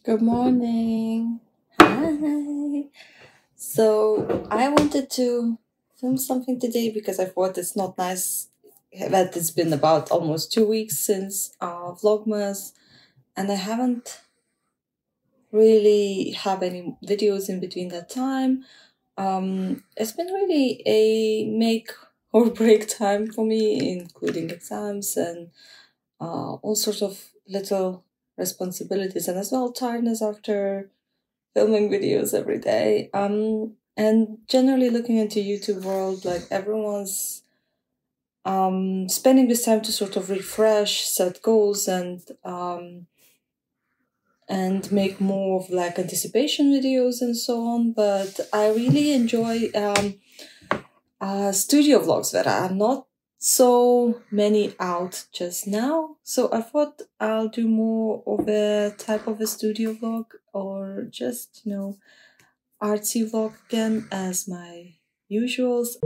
Good morning. Hi. So I wanted to film something today because I thought it's not nice that it's been about almost 2 weeks since Vlogmas, and I haven't really have any videos in between that time. It's been really a make or break time for me, including exams and all sorts of little responsibilities, and as well tiredness after filming videos every day. And generally looking into YouTube world, like everyone's spending this time to sort of refresh, set goals, and make more of like anticipation videos and so on. But I really enjoy studio vlogs that are not so many out just now. So I thought I'll do more of a type of a studio vlog, or just, artsy vlog again as my usuals.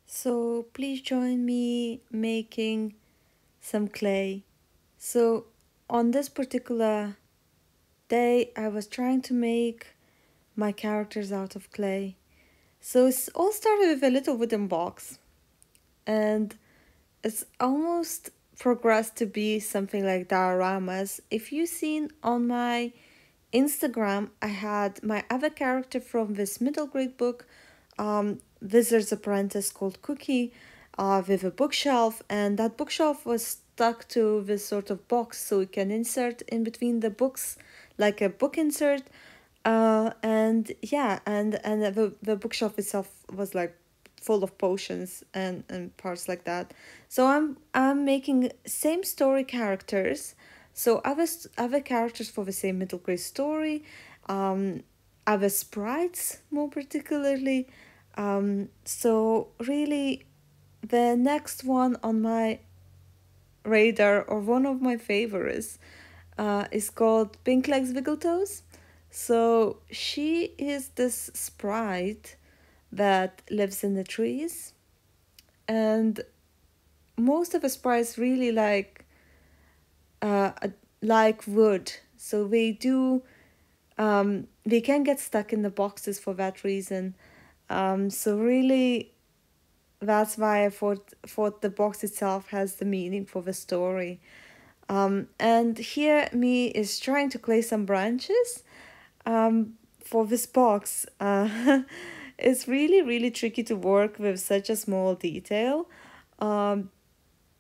So please join me making some clay. So on this particular day, I was trying to make my characters out of clay. So it's all started with a little wooden box, and it's almost progressed to be something like dioramas. If you've seen on my Instagram, I had my other character from this middle grade book, Wizard's Apprentice, called Cookie, with a bookshelf, and that bookshelf was stuck to this sort of box, so we can insert in between the books like a book insert. And yeah, and the bookshelf itself was like full of potions and parts like that. So I'm making same story characters. So other characters for the same middle grade story, other sprites more particularly. So really, the next one on my radar, or one of my favorites, is called Pink Legs Wiggletoes. So she is this sprite that lives in the trees, and most of the sprites really uh, like wood. So they can get stuck in the boxes for that reason. So really, that's why I thought the box itself has the meaning for the story. And here me is trying to clay some branches for this box. It's really, really tricky to work with such a small detail, um,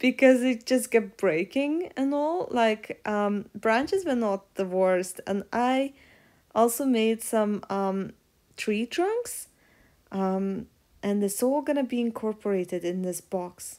because it just kept breaking and all. Like, branches were not the worst. And I also made some tree trunks, um, and it's all gonna be incorporated in this box.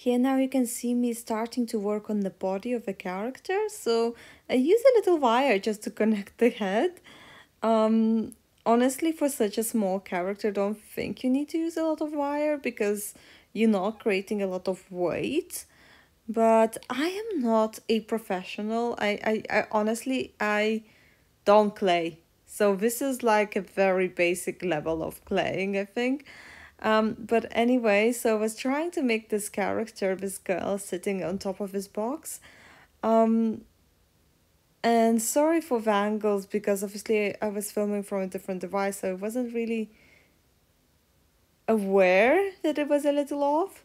Here now you can see me starting to work on the body of the character. So I use a little wire just to connect the head. Honestly, for such a small character, don't think you need to use a lot of wire, because you're not creating a lot of weight. But I am not a professional. I honestly, I don't clay. So this is like a very basic level of claying, I think. But anyway, so I was trying to make this character, this girl sitting on top of this box. Um, And sorry for the angles because obviously I was filming from a different device, so I wasn't really aware that it was a little off.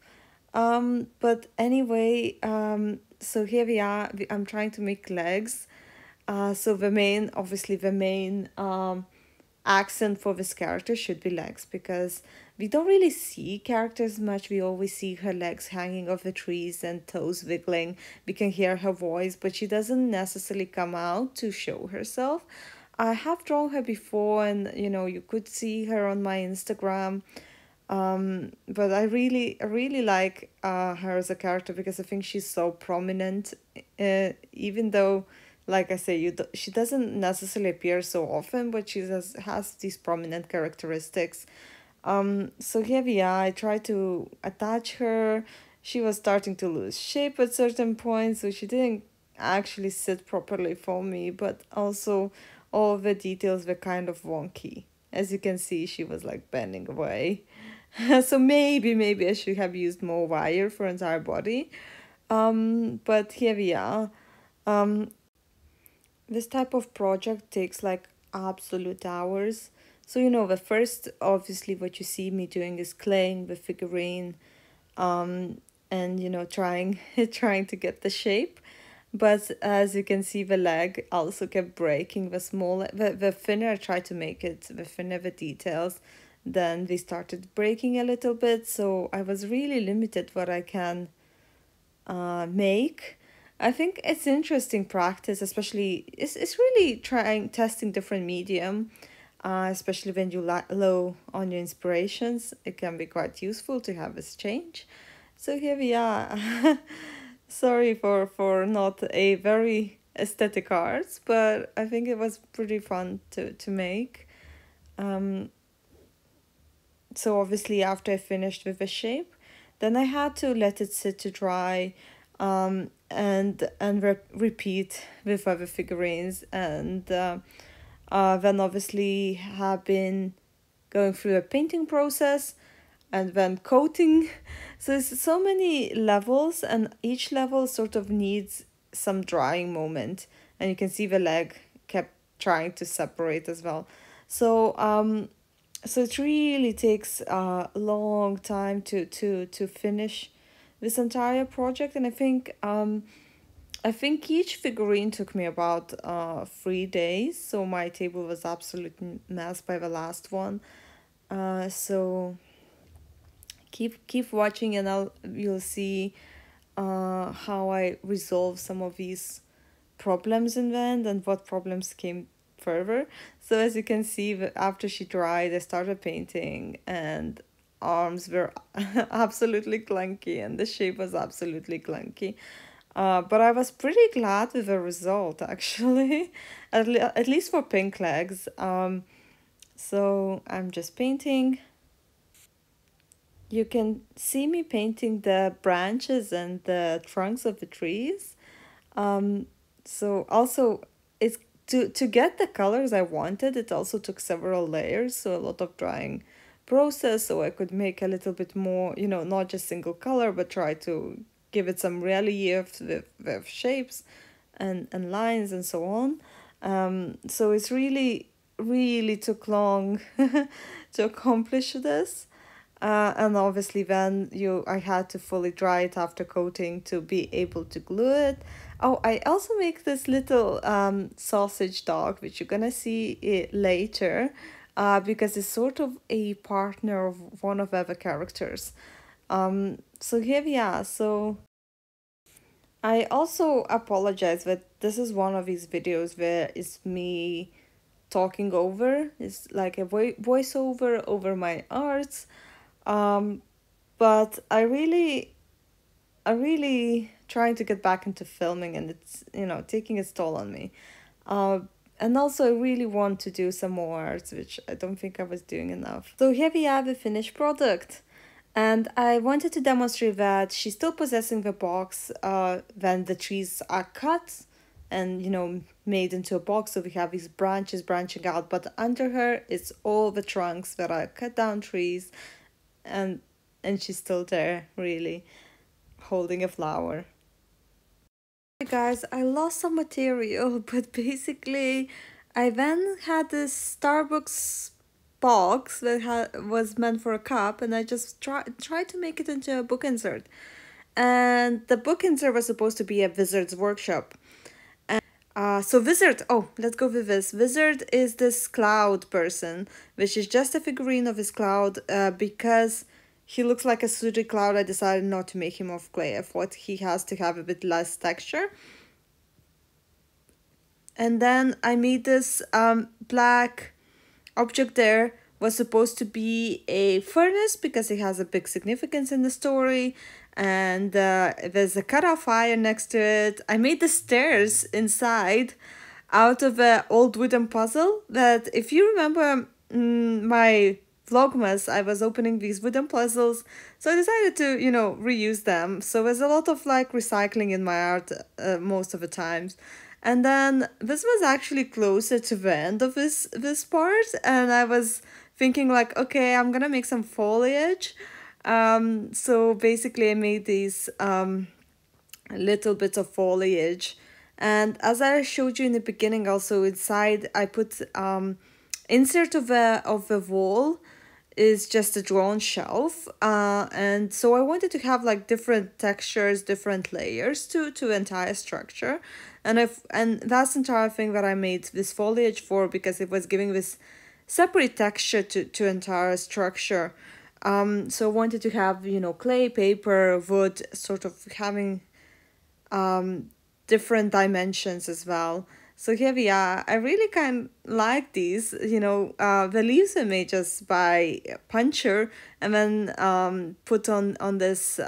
But anyway, so here we are. I'm trying to make legs. So obviously the main accent for this character should be legs because we don't really see characters much. We always see her legs hanging off the trees and toes wiggling. We can hear her voice, but she doesn't necessarily come out to show herself. I have drawn her before, and you could see her on my Instagram. But I really like her as a character because I think she's so prominent. Even though, like I say, she doesn't necessarily appear so often, but she has these prominent characteristics. So here we are. I tried to attach her. She was starting to lose shape at certain points, so she didn't actually sit properly for me. But also, all the details were kind of wonky. As you can see, she was like bending away. So maybe I should have used more wire for entire body. But here we are. Um, this type of project takes like absolute hours. So the first obviously what you see me doing is claying the figurine, and trying trying to get the shape. But as you can see, the leg also kept breaking. The thinner I tried to make it, the thinner the details, then they started breaking a little bit. So I was really limited what I can make. I think it's interesting practice, especially it's really trying testing different medium, especially when you low on your inspirations. It can be quite useful to have this change. So here we are. Sorry for not a very aesthetic arts, but I think it was pretty fun to make. Um, so obviously after I finished with the shape, then I had to let it sit to dry, and repeat with other figurines, and then obviously have been going through a painting process and then coating. So there's so many levels, and each level sort of needs some drying moment, and you can see the leg kept trying to separate as well. So it really takes a long time to finish this entire project, and I think each figurine took me about 3 days. So my table was absolute mess by the last one. So keep watching, and you'll see how I resolve some of these problems in the end and what problems came further. So as you can see, after she dried, I started painting, and arms were absolutely clunky and the shape was absolutely clunky. But I was pretty glad with the result actually, at least for pink legs. So I'm just painting. You can see me painting the branches and the trunks of the trees. Um, so also it's to get the colors I wanted, it also took several layers, so a lot of drying process, so I could make a little bit more, not just single color, but try to give it some relief with shapes and lines and so on. So it's really took long to accomplish this. And obviously then I had to fully dry it after coating to be able to glue it. Oh, I also make this little sausage dog, which you're gonna see it later, because it's sort of a partner of one of the other characters. So here we are. So I also apologize that this is one of these videos where it's me talking over. It's like a voiceover over my arts. Um, but I really trying to get back into filming, and it's taking its toll on me. Uh, and also I really want to do some more arts, which I don't think I was doing enough. So here we have the finished product. And I wanted to demonstrate that she's still possessing the box when the trees are cut and made into a box. So we have these branches branching out, but under her it's all the trunks that are cut down trees, and she's still there, really holding a flower. Hey guys, I lost some material, but basically, I then had this Starbucks box that was meant for a cup, and I just tried to make it into a book insert. And the book insert was supposed to be a wizard's workshop. So Wizard, oh, let's go with this. Wizard is this cloud person, which is just a figurine of his cloud. Because he looks like a sooty cloud, I decided not to make him of clay. I thought he has to have a bit less texture. And then I made this black object there was supposed to be a furnace because it has a big significance in the story, and there's a cutoff iron next to it. I made the stairs inside out of an old wooden puzzle that, if you remember, my vlogmas, I was opening these wooden puzzles, so I decided to, reuse them. So there's a lot of like recycling in my art most of the times. And then this was actually closer to the end of this part, and I was thinking like, okay, I'm gonna make some foliage. So basically I made these little bits of foliage, and as I showed you in the beginning, also inside I put insert of a wall is just a drawn shelf, and so I wanted to have like different textures, different layers to entire structure, and that's entire thing that I made this foliage for, because it was giving this separate texture to entire structure. So I wanted to have, clay, paper, wood, sort of having different dimensions as well. So here we are. I really kind of like these, the leaves were made just by puncher, and then put on this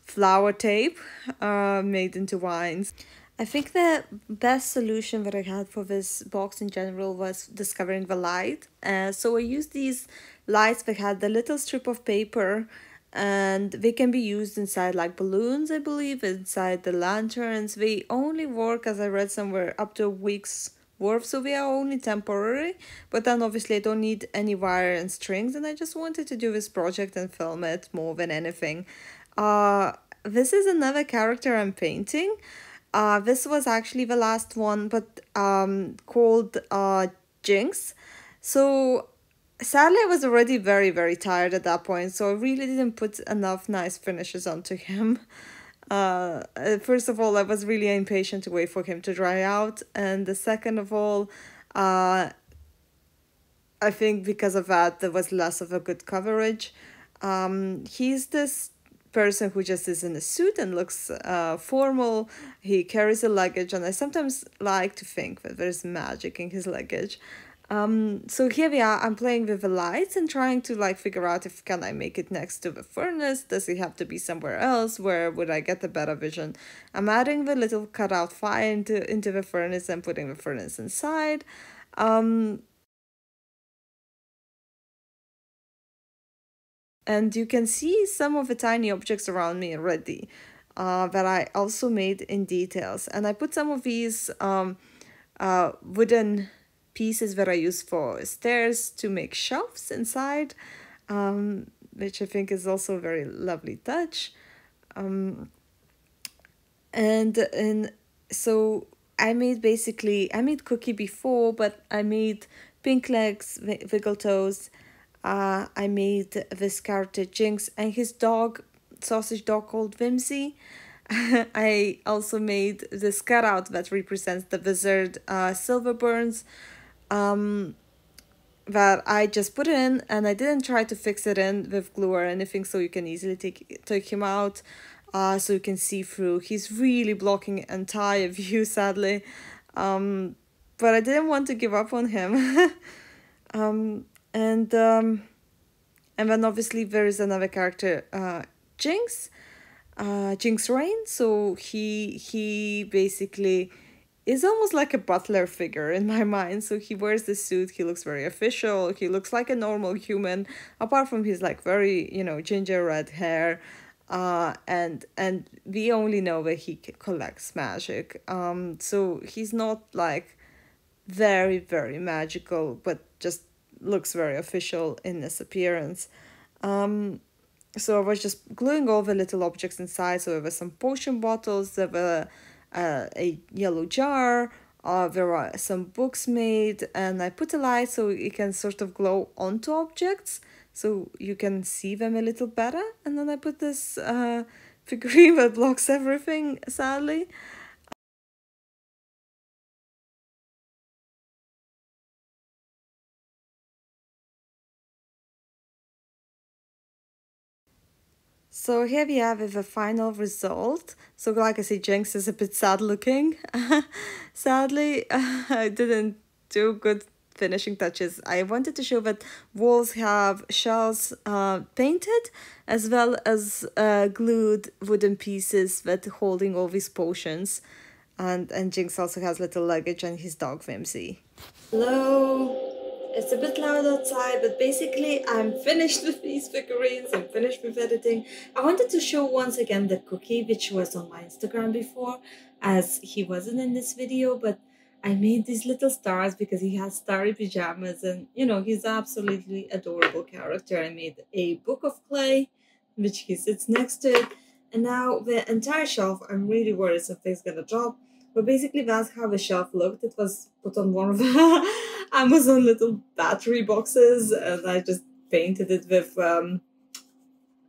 flower tape made into vines. I think the best solution that I had for this box in general was discovering the light. So I used these lights that had the little strip of paper, and they can be used inside like balloons, I believe, inside the lanterns. They only work, as I read somewhere, up to a week's worth, so they are only temporary. But then obviously I don't need any wire and strings, and I just wanted to do this project and film it more than anything. This is another character I'm painting. This was actually the last one, but called Jinx. So sadly, I was already very, very tired at that point, so I really didn't put enough nice finishes onto him. First of all, I was really impatient to wait for him to dry out, and the second of all, I think because of that, there was less of a good coverage. He's this person who just is in a suit and looks formal. He carries a luggage, and I sometimes like to think that there's magic in his luggage. So here we are. I'm playing with the lights and trying to like figure out if can I make it next to the furnace. Does it have to be somewhere else? Where would I get the better vision? I'm adding the little cutout fire into the furnace and putting the furnace inside. And you can see some of the tiny objects around me already that I also made in details. And I put some of these wooden pieces that I use for stairs to make shelves inside, which I think is also a very lovely touch. And so I made Cookie before, but I made Pink Legs, Wiggle Toes. I made this character Jinx and his dog, sausage dog called Whimsy. I also made this cutout that represents the wizard Silverburns, that I just put in, and I didn't try to fix it in with glue or anything, so you can easily take him out, so you can see through. He's really blocking entire view, sadly, but I didn't want to give up on him. And then obviously there is another character, Jinx, Jinx Rain. So he basically is almost like a butler figure in my mind. So he wears the suit, he looks very official, he looks like a normal human, apart from his like very, ginger red hair. And we only know that he collects magic. So he's not like very, very magical, but just looks very official in his appearance. So I was just gluing all the little objects inside. So there were some potion bottles, there were a yellow jar, there were some books made, and I put a light so it can sort of glow onto objects so you can see them a little better. And then I put this figurine that blocks everything, sadly. So here we have the final result. So like I said, Jinx is a bit sad looking. Sadly, I didn't do good finishing touches. I wanted to show that walls have shells painted as well as glued wooden pieces that holding all these potions. And Jinx also has little luggage and his dog Vimsy. Hello. It's a bit loud outside, but basically I'm finished with these figurines, I'm finished with editing. I wanted to show once again the cookie, which was on my Instagram before, as he wasn't in this video, but I made these little stars because he has starry pajamas and, you know, he's absolutely adorable character. I made a book of clay, which he sits next to it, and now the entire shelf, I'm really worried something's gonna drop. But basically, that's how the shelf looked. It was put on one of the Amazon little battery boxes, and I just painted it with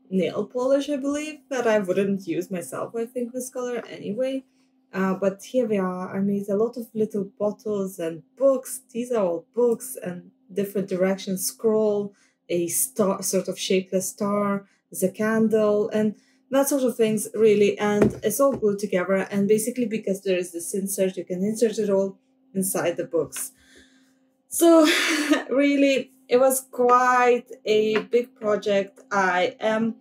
nail polish, I believe, that I wouldn't use myself, I think, this color anyway. But here we are. I made a lot of little bottles and books. These are all books and different directions scroll, a star, sort of shapeless star, there's a candle, and that sort of things, really. And it's all glued together. And basically, because there is this insert, you can insert it all inside the books. So, really, it was quite a big project. I am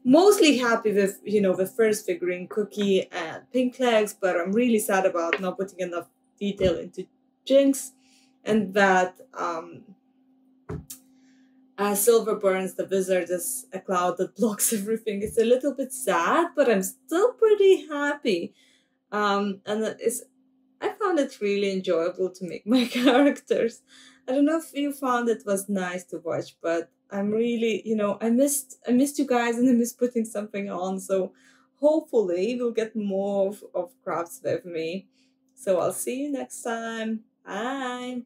mostly happy with, you know, the first figurine, Cookie and Pink Legs, but I'm really sad about not putting enough detail into Jinx, and that Silver Burns the Wizard is a cloud that blocks everything. It's a little bit sad, but I'm still pretty happy. And it's I found it really enjoyable to make my characters. I don't know if you found it was nice to watch, but I'm really, you know, I missed you guys and I miss putting something on. So hopefully we'll get more of crafts with me. So I'll see you next time. Bye.